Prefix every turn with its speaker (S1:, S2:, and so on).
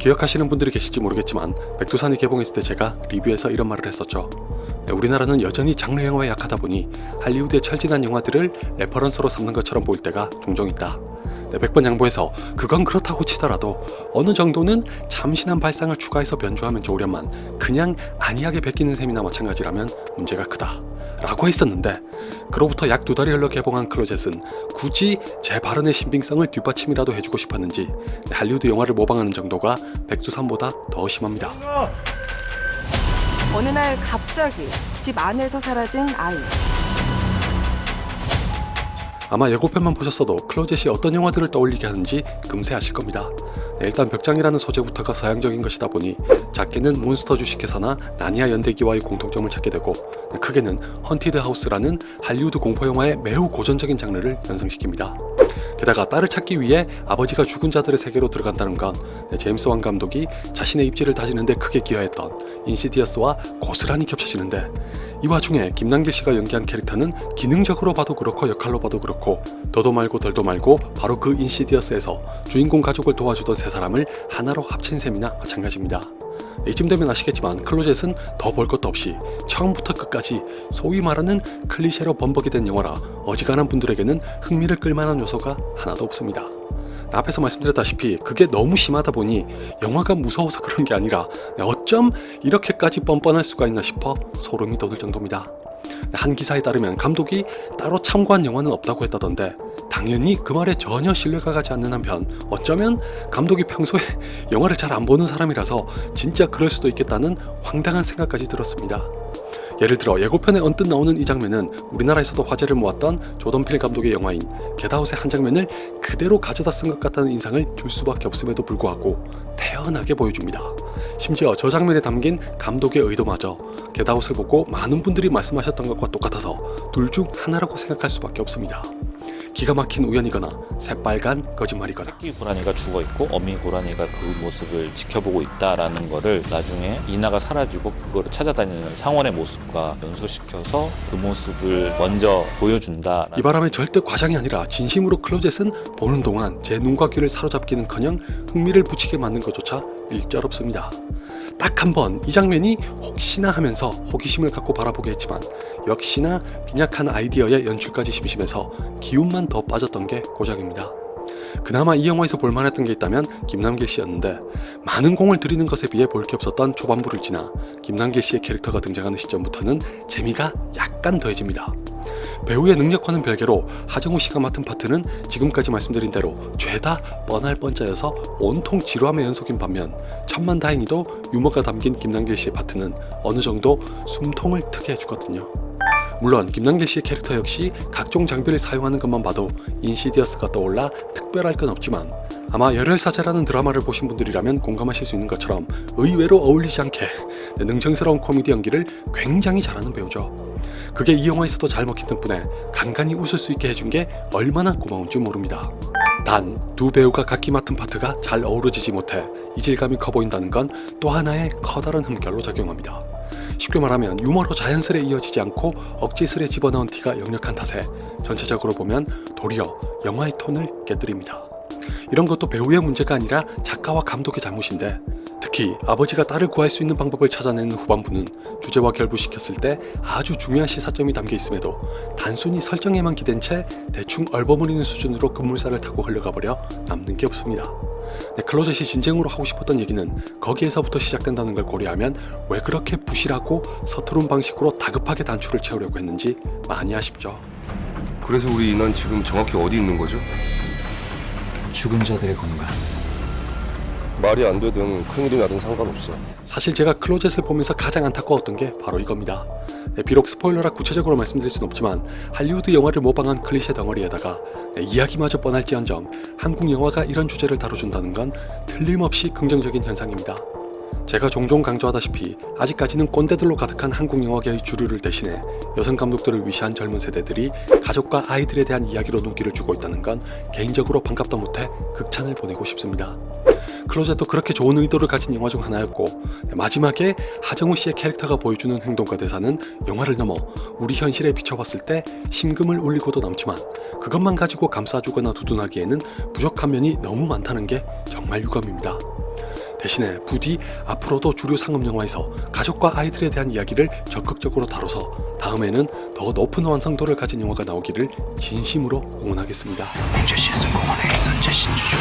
S1: 기억하시는 분들이 계실지 모르겠지만 백두산이 개봉했을 때 제가 리뷰에서 이런 말을 했었죠. 우리나라는 여전히 장르 영화에 약하다 보니 할리우드의 철진한 영화들을 레퍼런스로 삼는 것처럼 보일 때가 종종 있다. 100번 양보해서 그건 그렇다고 치더라도 어느 정도는 참신한 발상을 추가해서 변주하면 좋으련만 그냥 안이하게 베끼는 셈이나 마찬가지라면 문제가 크다 라고 했었는데, 그로부터 약 2달이 흘러 개봉한 클로젯은 굳이 제 발언의 신빙성을 뒷받침이라도 해주고 싶었는지 할리우드 영화를 모방하는 정도가 백두산보다 더 심합니다.
S2: 어느 날 갑자기 집 안에서 사라진 아이.
S1: 아마 예고편만 보셨어도 클로젯이 어떤 영화들을 떠올리게 하는지 금세 아실 겁니다. 일단 벽장이라는 소재부터가 서양적인 것이다 보니 작게는 몬스터 주식회사나 나니아 연대기와의 공통점을 찾게 되고, 크게는 헌티드 하우스라는 할리우드 공포영화의 매우 고전적인 장르를 연상시킵니다. 게다가 딸을 찾기 위해 아버지가 죽은 자들의 세계로 들어간다는 건 제임스 완 감독이 자신의 입지를 다지는데 크게 기여했던 인시디어스와 고스란히 겹쳐지는데, 이 와중에 김남길 씨가 연기한 캐릭터는 기능적으로 봐도 그렇고 역할로 봐도 그렇고 더도 말고 덜도 말고 바로 그 인시디어스에서 주인공 가족을 도와주던 세 사람을 하나로 합친 셈이나 마찬가지입니다. 이쯤 되면 아시겠지만 클로젯은 더 볼 것도 없이 처음부터 끝까지 소위 말하는 클리셰로 범벅이 된 영화라 어지간한 분들에게는 흥미를 끌만한 요소가 하나도 없습니다. 앞에서 말씀드렸다시피 그게 너무 심하다 보니 영화가 무서워서 그런 게 아니라 어쩜 이렇게까지 뻔뻔할 수가 있나 싶어 소름이 돋을 정도입니다. 한 기사에 따르면 감독이 따로 참고한 영화는 없다고 했다던데, 당연히 그 말에 전혀 신뢰가 가지 않는 한편 어쩌면 감독이 평소에 영화를 잘 안 보는 사람이라서 진짜 그럴 수도 있겠다는 황당한 생각까지 들었습니다. 예를 들어 예고편에 언뜻 나오는 이 장면은 우리나라에서도 화제를 모았던 조던 필 감독의 영화인 겟아웃의 한 장면을 그대로 가져다 쓴 것 같다는 인상을 줄 수밖에 없음에도 불구하고 태연하게 보여줍니다. 심지어 저 장면에 담긴 감독의 의도마저 겟아웃을 보고 많은 분들이 말씀하셨던 것과 똑같아서 둘 중 하나라고 생각할 수밖에 없습니다. 기가 막힌 우연이거나 새빨간 거짓말이거나.
S3: 새끼 고라니가 죽어있고 어미 고라니가 그 모습을 지켜보고 있다라는 거를 나중에 이나가 사라지고 그거를 찾아다니는 상원의 모습과 연소시켜서 그 모습을 먼저 보여준다.
S1: 이 바람에 절대 과장이 아니라 진심으로 클로젯은 보는 동안 제 눈과 귀를 사로잡기는커녕 흥미를 붙이게 만든 것조차 일절없습니다. 딱 한 번 이 장면이 혹시나 하면서 호기심을 갖고 바라보게 했지만 역시나 빈약한 아이디어에 연출까지 심심해서 기운만 더 빠졌던 게 고작입니다. 그나마 이 영화에서 볼만했던 게 있다면 김남길 씨였는데, 많은 공을 들이는 것에 비해 볼 게 없었던 초반부를 지나 김남길 씨의 캐릭터가 등장하는 시점부터는 재미가 약간 더해집니다. 배우의 능력과는 별개로 하정우 씨가 맡은 파트는 지금까지 말씀드린 대로 죄다 뻔할 뻔짜여서 온통 지루함의 연속인 반면, 천만다행히도 유머가 담긴 김남길 씨의 파트는 어느 정도 숨통을 트게 해주거든요. 물론 김남길 씨의 캐릭터 역시 각종 장비를 사용하는 것만 봐도 인시디어스가 떠올라 특별할 건 없지만, 아마 열혈사제라는 드라마를 보신 분들이라면 공감하실 수 있는 것처럼 의외로 어울리지 않게 능청스러운 코미디 연기를 굉장히 잘하는 배우죠. 그게 이 영화에서도 잘 먹힌 덕분에 간간히 웃을 수 있게 해준 게 얼마나 고마운지 모릅니다. 단, 두 배우가 각기 맡은 파트가 잘 어우러지지 못해 이질감이 커 보인다는 건 또 하나의 커다란 흠결로 작용합니다. 쉽게 말하면 유머로 자연스레 이어지지 않고 억지스레 집어넣은 티가 역력한 탓에 전체적으로 보면 도리어 영화의 톤을 깨뜨립니다. 이런 것도 배우의 문제가 아니라 작가와 감독의 잘못인데, 특히 아버지가 딸을 구할 수 있는 방법을 찾아내는 후반부는 주제와 결부시켰을 때 아주 중요한 시사점이 담겨 있음에도 단순히 설정에만 기댄 채 대충 얼버무리는 수준으로 급물살을 타고 흘러가버려 남는 게 없습니다. 클로젯이 진정으로 하고 싶었던 얘기는 거기에서부터 시작된다는 걸 고려하면 왜 그렇게 부실하고 서투른 방식으로 다급하게 단추를 채우려고 했는지 많이 아쉽죠.
S4: 그래서 우리 인원 지금 정확히 어디 있는 거죠?
S5: 죽은 자들의 공간.
S4: 말이 안 되든 큰일이 나든 상관없어.
S1: 사실 제가 클로젯을 보면서 가장 안타까웠던 게 바로 이겁니다. 비록 스포일러라 구체적으로 말씀드릴 순 없지만 할리우드 영화를 모방한 클리셰 덩어리에다가 이야기마저 뻔할지언정 한국 영화가 이런 주제를 다뤄준다는 건 틀림없이 긍정적인 현상입니다. 제가 종종 강조하다시피 아직까지는 꼰대들로 가득한 한국 영화계의 주류를 대신해 여성 감독들을 위시한 젊은 세대들이 가족과 아이들에 대한 이야기로 눈길을 주고 있다는 건 개인적으로 반갑다 못해 극찬을 보내고 싶습니다. 클로젯도 그렇게 좋은 의도를 가진 영화 중 하나였고, 마지막에 하정우 씨의 캐릭터가 보여주는 행동과 대사는 영화를 넘어 우리 현실에 비춰봤을 때 심금을 울리고도 남지만 그것만 가지고 감싸주거나 두둔하기에는 부족한 면이 너무 많다는 게 정말 유감입니다. 대신에 부디 앞으로도 주류 상업 영화에서 가족과 아이들에 대한 이야기를 적극적으로 다뤄서 다음에는 더 높은 완성도를 가진 영화가 나오기를 진심으로 응원하겠습니다.
S5: 공주시에서 공원의 선제 신주죠.